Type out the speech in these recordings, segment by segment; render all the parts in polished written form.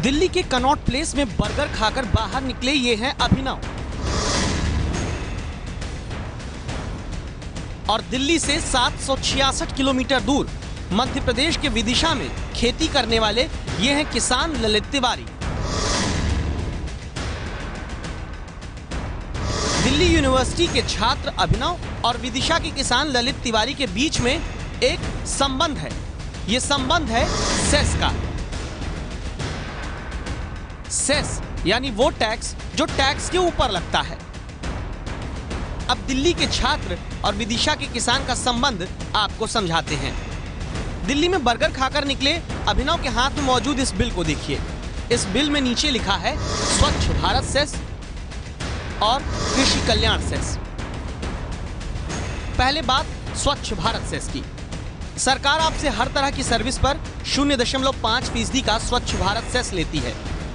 दिल्ली के Connaught place में burger खाकर बाहर निकले ये हैं अभिनव। और दिल्ली से 766 किलोमीटर दूर मध्य प्रदेश के विदिशा में खेती करने वाले ये हैं किसान ललित तिवारी। दिल्ली यूनिवर्सिटी के छात्र अभिनव और विदिशा के किसान ललित तिवारी के बीच में एक संबंध है। ये संबंध है सेस का। सेस यानी वो टैक्स जो टैक्स के ऊपर लगता है। अब दिल्ली के छात्र और विदिशा के किसान का संबंध आपको समझाते हैं। दिल्ली में बर्गर खाकर निकले अभिनव के हाथ में मौजूद इस बिल को देखिए। इस बिल में नीचे लिखा है स्वच्छ भारत सेस और कृषि कल्याण सेस। पहले बात स्वच्छ भारत सेस की। सरकार आपसे हर तरह की सर्विस पर 0.5% का स्वच्छ भारत सेस लेती है।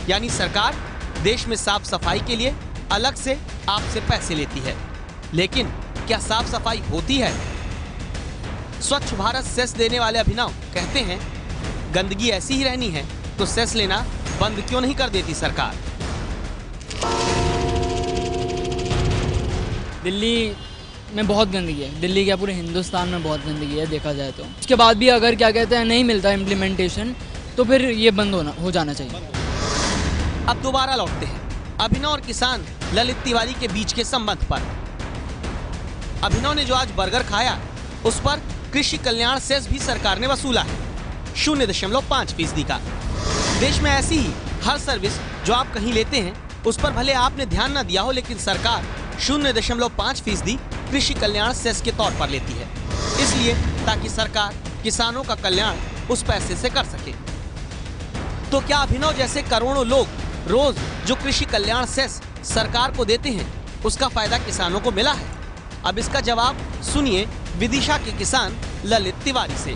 यानी सरकार देश में साफ सफाई के लिए अलग से आपसे पैसे लेती है। लेकिन क्या साफ सफाई होती है? स्वच्छ भारत सेस देने वाले अभिनव कहते हैं गंदगी ऐसी ही रहनी है तो सेस लेना बंद क्यों नहीं कर देती सरकार। दिल्ली में बहुत गंदगी है। दिल्ली क्या पूरे हिंदुस्तान में बहुत गंदगी है देखा जाए तो। उसके बाद भी अगर क्या कहते हैं नहीं मिलता इम्प्लीमेंटेशन तो फिर ये बंद हो जाना चाहिए। अब दोबारा लौटते हैं अभिनव और किसान ललित तिवारी के बीच के संबंध पर। अभिनव ने जो आज बर्गर खाया उस पर कृषि कल्याण सेस भी सरकार ने वसूला है 0.5% का। देश में ऐसी ही हर सर्विस जो आप कहीं लेते हैं उस पर भले आपने ध्यान न दिया हो, लेकिन सरकार 0.5% कृषि कल्याण सेस के तौर पर लेती है। इसलिए ताकि सरकार किसानों का कल्याण उस पैसे से कर सके। तो क्या अभिनव जैसे करोड़ों लोग रोज जो कृषि कल्याण सेस सरकार को देते हैं उसका फायदा किसानों को मिला है? अब इसका जवाब सुनिए विदिशा के किसान ललित तिवारी से।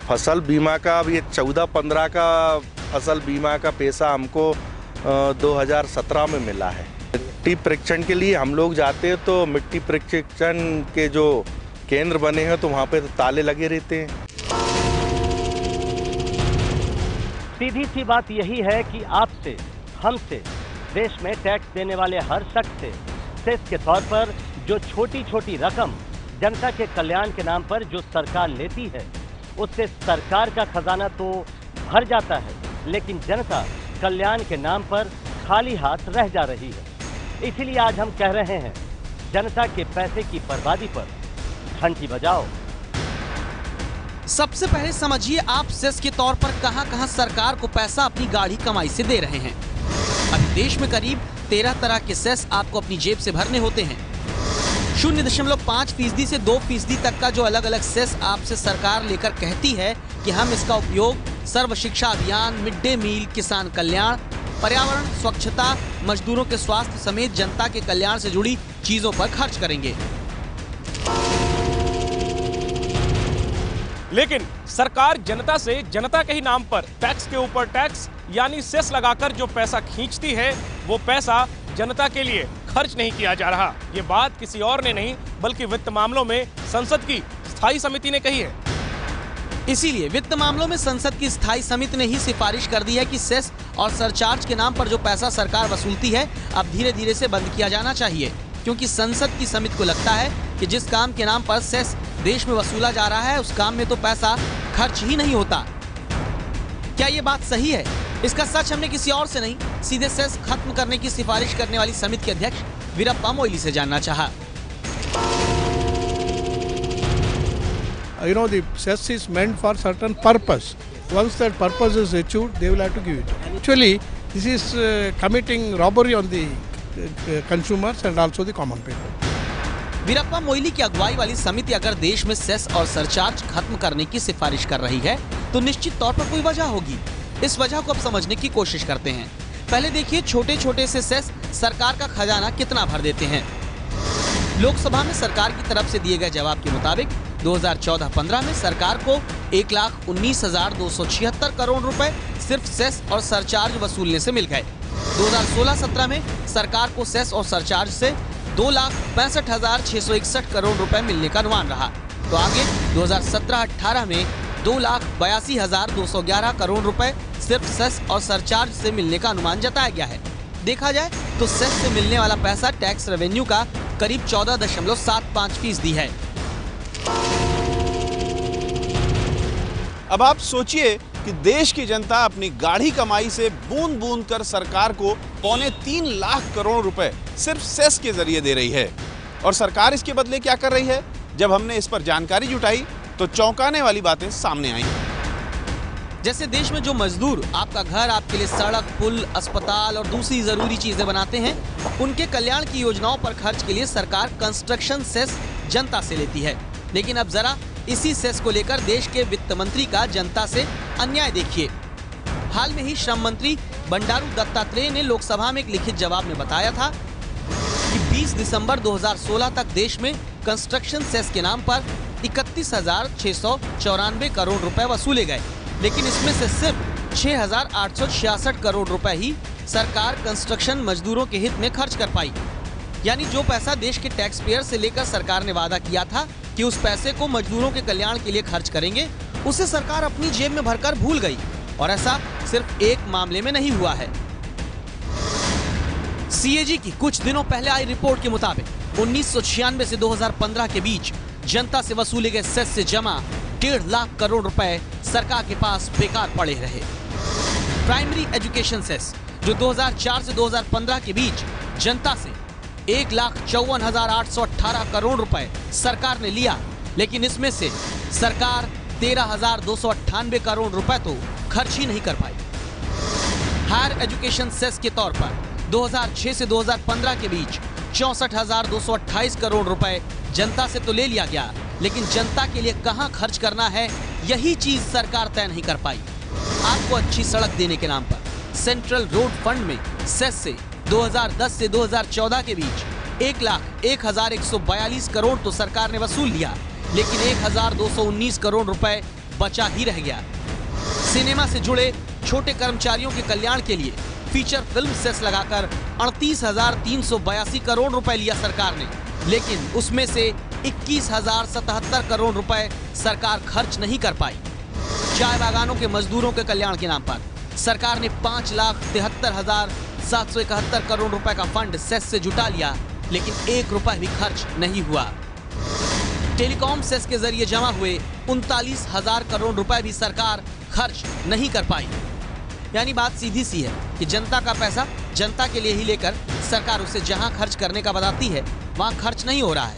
फसल बीमा का अब ये 14-15 का फसल बीमा का पैसा हमको 2017 में मिला है। मिट्टी परीक्षण के लिए हम लोग जाते हैं तो मिट्टी परीक्षण के जो केंद्र बने हैं तो वहाँ पे तो ताले लगे रहते हैं। सीधी सी बात यही है कि आपसे, हमसे, देश में टैक्स देने वाले हर शख्स से सेस के तौर पर जो छोटी छोटी रकम जनता के कल्याण के नाम पर जो सरकार लेती है उससे सरकार का खजाना तो भर जाता है, लेकिन जनता कल्याण के नाम पर खाली हाथ रह जा रही है। इसीलिए आज हम कह रहे हैं जनता के पैसे की बर्बादी पर घंटी बजाओ। सबसे पहले समझिए आप सेस के तौर पर कहां-कहां सरकार को पैसा अपनी गाढ़ी कमाई से दे रहे हैं। अभी देश में करीब 13 तरह के सेस आपको अपनी जेब से भरने होते हैं। 0.5% से 2% तक का जो अलग अलग सेस आपसे सरकार लेकर कहती है कि हम इसका उपयोग सर्व शिक्षा अभियान, मिड डे मील, किसान कल्याण, पर्यावरण, स्वच्छता, मजदूरों के स्वास्थ्य समेत जनता के कल्याण से जुड़ी चीजों पर खर्च करेंगे। लेकिन सरकार जनता से जनता के ही नाम पर टैक्स के ऊपर टैक्स यानी सेस लगाकर जो पैसा खींचती है वो पैसा जनता के लिए खर्च नहीं किया जा रहा। ये बात किसी और ने नहीं बल्कि वित्त मामलों में संसद की स्थायी समिति ने कही है। इसीलिए वित्त मामलों में संसद की स्थायी समिति ने ही सिफारिश कर दी है कि सेस और सरचार्ज के नाम पर जो पैसा सरकार वसूलती है अब धीरे धीरे से बंद किया जाना चाहिए, क्योंकि संसद की समिति को लगता है कि जिस काम के नाम पर सेस देश में वसूला जा रहा है उस काम में तो पैसा खर्च ही नहीं होता। क्या ये बात सही है? इसका सच हमने किसी और से नहीं, सीधे सेस खत्म करने की सिफारिश करने वाली समिति के अध्यक्ष वीरप्पा मोइली से जानना चाहा। You know, the cess is meant for certain purpose. Once that purpose is achieved, they will have to give it. Actually, this is committing robbery on the consumers and also the common people. Veerappa Moily की अगुवाई वाली समिति अगर देश में cess और surcharge खत्म करने की सिफारिश कर रही है तो निश्चित तौर पर कोई वजह होगी। इस वजह को अब समझने की कोशिश करते हैं। पहले देखिए छोटे छोटे से सेस सरकार का खजाना कितना भर देते हैं। लोकसभा में सरकार की तरफ से दिए गए जवाब के मुताबिक 2014-15 में सरकार को 1,19,276 करोड़ रुपए सिर्फ सेस और सरचार्ज वसूलने से मिल गए। 2016-17 में सरकार को सेस और सरचार्ज से 2,65,661 करोड़ रुपए मिलने का अनुमान रहा। तो आगे 2017-18 में 2,82,211 करोड़ रुपए सिर्फ सेस और सरचार्ज से मिलने का अनुमान जताया गया है। देखा जाए तो सेस से मिलने वाला पैसा टैक्स रेवेन्यू का करीब 14.75% है। अब आप सोचिए कि देश की जनता अपनी गाढ़ी कमाई से बूंद बूंद कर सरकार को 2.25 लाख करोड़ रुपए सिर्फ सेस के जरिए दे रही है। और सरकार इसके बदले क्या कर रही है? जब हमने इस पर जानकारी जुटाई तो चौंकाने वाली बातें सामने आई। जैसे देश में जो मजदूर आपका घर, आपके लिए सड़क, पुल, अस्पताल और दूसरी जरूरी चीजें बनाते हैं, उनके कल्याण की योजनाओं पर खर्च के लिए सरकार कंस्ट्रक्शन सेस जनता से लेती है। लेकिन अब जरा इसी सेस को लेकर देश के वित्त मंत्री का जनता से अन्याय देखिए। हाल में ही श्रम मंत्री बंडारू दत्तात्रेय ने लोकसभा में एक लिखित जवाब में बताया था कि 20 दिसंबर 2016 तक देश में कंस्ट्रक्शन सेस के नाम पर 31,694 करोड़ रुपए वसूले गए, लेकिन इसमें से सिर्फ 6,866 करोड़ रुपए ही सरकार कंस्ट्रक्शन मजदूरों के हित में खर्च कर पाई। यानी जो पैसा देश के टैक्स पेयर से लेकर सरकार ने वादा किया था कि उस पैसे को मजदूरों के कल्याण के लिए खर्च करेंगे, उसे सरकार अपनी जेब में भरकर भूल गई। और ऐसा सिर्फ एक मामले में नहीं हुआ है। सीएजी की कुछ दिनों पहले आई रिपोर्ट के मुताबिक 1996 से 2015 के बीच जनता से वसूले गए सेस से जमा 1.5 लाख करोड़ रुपए सरकार के पास बेकार पड़े रहे। प्राइमरी एजुकेशन सेस जो 2004 से 2015 के बीच जनता से 1,54,818 करोड़ रुपए सरकार ने लिया, लेकिन इसमें से सरकार 13,298 करोड़ रुपए तो खर्च ही नहीं कर पाई। हायर एजुकेशन सेस के तौर पर 2006 से 2015 के बीच 64,228 करोड़ रुपए जनता से तो ले लिया गया, लेकिन जनता के लिए कहां खर्च करना है, यही चीज सरकार तय नहीं कर पाई। आपको अच्छी सड़क देने के नाम पर सेंट्रल रोड फंड में सेस से 2010 से 2014 के बीच 1,01,142 करोड़ तो सरकार ने वसूल लिया, लेकिन 1,219 करोड़ रुपए बचा ही रह गया। सिनेमा से जुड़े छोटे कर्मचारियों के कल्याण के लिए फीचर फिल्म सेस लगाकर 38,382 करोड़ रुपए लिया सरकार ने, लेकिन उसमें से 21,077 करोड़ रुपए सरकार खर्च नहीं कर पाई। चाय बागानों के मजदूरों के कल्याण के नाम पर सरकार ने 5,73,771 करोड़ रुपए का फंड सेस से जुटा लिया, लेकिन 1 रुपए भी खर्च नहीं हुआ। टेलीकॉम सेस के जरिए जमा हुए 39,000 करोड़ रुपए भी सरकार खर्च नहीं कर पाई। यानी बात सीधी सी है कि जनता का पैसा जनता के लिए ही लेकर सरकार उसे जहां खर्च करने का बताती है, वहां खर्च नहीं हो रहा है।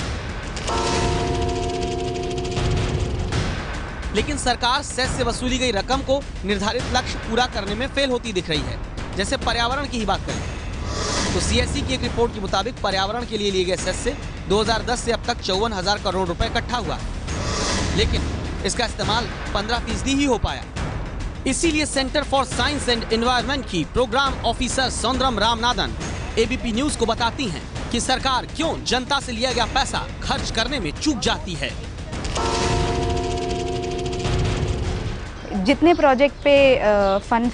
लेकिन सरकार सेस से वसूली गई रकम को निर्धारित लक्ष्य पूरा करने में फेल होती दिख रही है। जैसे पर्यावरण की ही बात करें तो सीएससी की एक रिपोर्ट के मुताबिक पर्यावरण के लिए गए सेस से 2010 से अब तक 54,000 करोड़ रुपए इकट्ठा हुआ, लेकिन इसका इस्तेमाल 15% ही हो पाया। इसीलिए Centre for Science and Environment की programme officer Soundaram Ramanathan ABP News को बताती हैं कि सरकार क्यों जनता से लिया गया पैसा खर्च करने में चूक जाती है। जितने प्रोजेक्ट पे फंड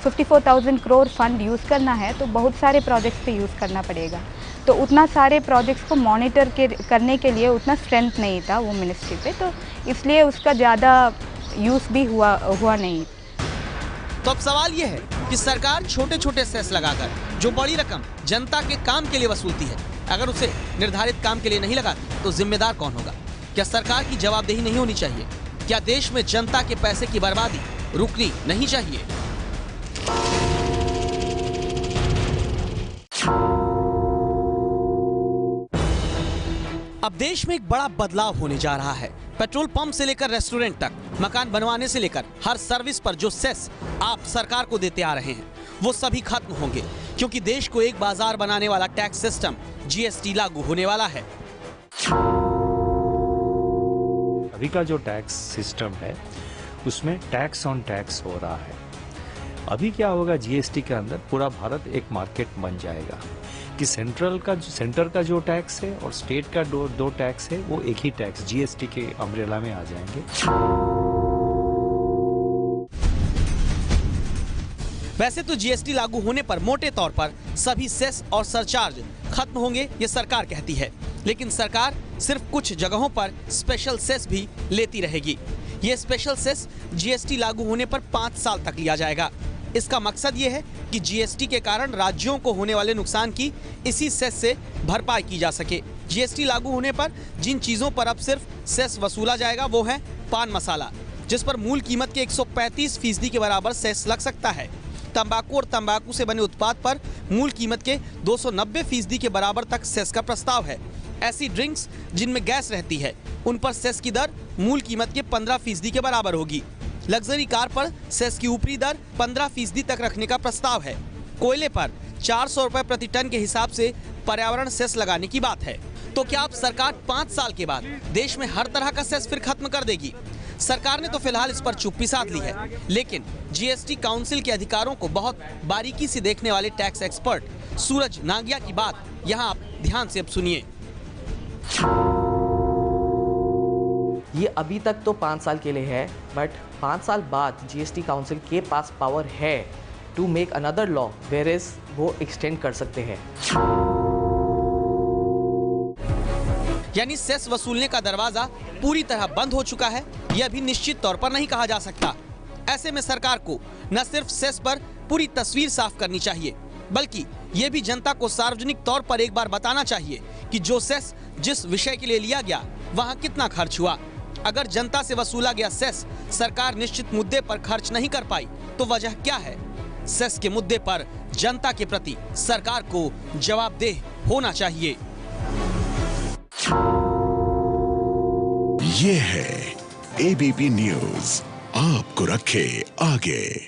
54,000 करोड़ फंड यूज़ करना है, तो बहुत सारे प्रोजेक्ट्स पे यूज़ करना पड़ेगा। तो उतना सारे प्रोजेक्ट्स को मॉनिटर करने के लिए उतना स्ट्रेंथ नहीं था वो मिनिस्ट्री पे, तो इसलिए उसका ज़्यादा यूज़ भी हुआ नहीं। तो अब सवाल ये है कि सरकार छोटे छोटे सेस लगाकर जो बड़ी रकम जनता के काम के लिए वसूलती है, अगर उसे निर्धारित काम के लिए नहीं लगाती तो जिम्मेदार कौन होगा? क्या सरकार की जवाबदेही नहीं होनी चाहिए? क्या देश में जनता के पैसे की बर्बादी रुकनी नहीं चाहिए? अब देश में एक बड़ा बदलाव होने जा रहा है। पेट्रोल पंप से लेकर रेस्टोरेंट तक, मकान बनवाने से लेकर हर सर्विस पर जो सेस आप सरकार को देते आ रहे हैं, वो सभी खत्म होंगे, क्योंकि देश को एक बाजार बनाने वाला टैक्स सिस्टम जीएसटी लागू होने वाला है। अभी का जो टैक्स सिस्टम है उसमें टैक्स ऑन टैक्स हो रहा है। अभी क्या होगा, जीएसटी के अंदर पूरा भारत एक मार्केट बन जाएगा कि सेंटर का जो टैक्स है और स्टेट का दो टैक्स है वो एक ही टैक्स जीएसटी के अम्ब्रेला में आ जाएंगे। वैसे तो जीएसटी लागू होने पर मोटे तौर पर सभी सेस और सरचार्ज खत्म होंगे, ये सरकार कहती है, लेकिन सरकार सिर्फ कुछ जगहों पर स्पेशल सेस भी लेती रहेगी। ये स्पेशल सेस जीएसटी लागू होने पर 5 साल तक लिया जाएगा। इसका मकसद ये है कि जीएसटी के कारण राज्यों को होने वाले नुकसान की इसी सेस से भरपाई की जा सके। जीएसटी लागू होने पर जिन चीजों पर अब सिर्फ सेस वसूला जाएगा वो है पान मसाला, जिस पर मूल कीमत के 135% के बराबर सेस लग सकता है। तंबाकू और तंबाकू से बने उत्पाद पर मूल कीमत के 290% के बराबर तक सेस का प्रस्ताव है। ऐसी ड्रिंक्स जिनमें गैस रहती है उन पर सेस की दर मूल कीमत के 15% के बराबर होगी। लग्जरी कार पर सेस की ऊपरी दर 15% तक रखने का प्रस्ताव है। कोयले पर 400 रुपए प्रति टन के हिसाब से पर्यावरण सेस लगाने की बात है। तो क्या अब सरकार 5 साल के बाद देश में हर तरह का सेस फिर खत्म कर देगी? सरकार ने तो फिलहाल इस पर चुप्पी साध ली है, लेकिन जीएसटी काउंसिल के अधिकारों को बहुत बारीकी से देखने वाले टैक्स एक्सपर्ट सूरज नागिया की बात यहाँ आप ध्यान से अब सुनिए। ये अभी तक तो 5 साल के लिए है, बट 5 साल बाद जीएसटी काउंसिल के पास पावर है to make another law where is वो एक्सटेंड कर सकते हैं। यानी सेस वसूलने का दरवाजा पूरी तरह बंद हो चुका है, यह भी निश्चित तौर पर नहीं कहा जा सकता। ऐसे में सरकार को न सिर्फ सेस पर पूरी तस्वीर साफ करनी चाहिए, बल्कि ये भी जनता को सार्वजनिक तौर पर एक बार बताना चाहिए कि जो सेस जिस विषय के लिए लिया गया वहाँ कितना खर्च हुआ। अगर जनता से वसूला गया सेस सरकार निश्चित मुद्दे पर खर्च नहीं कर पाई तो वजह क्या है? सेस के मुद्दे पर जनता के प्रति सरकार को जवाबदेह होना चाहिए। ये है एबीपी न्यूज़, आपको रखे आगे।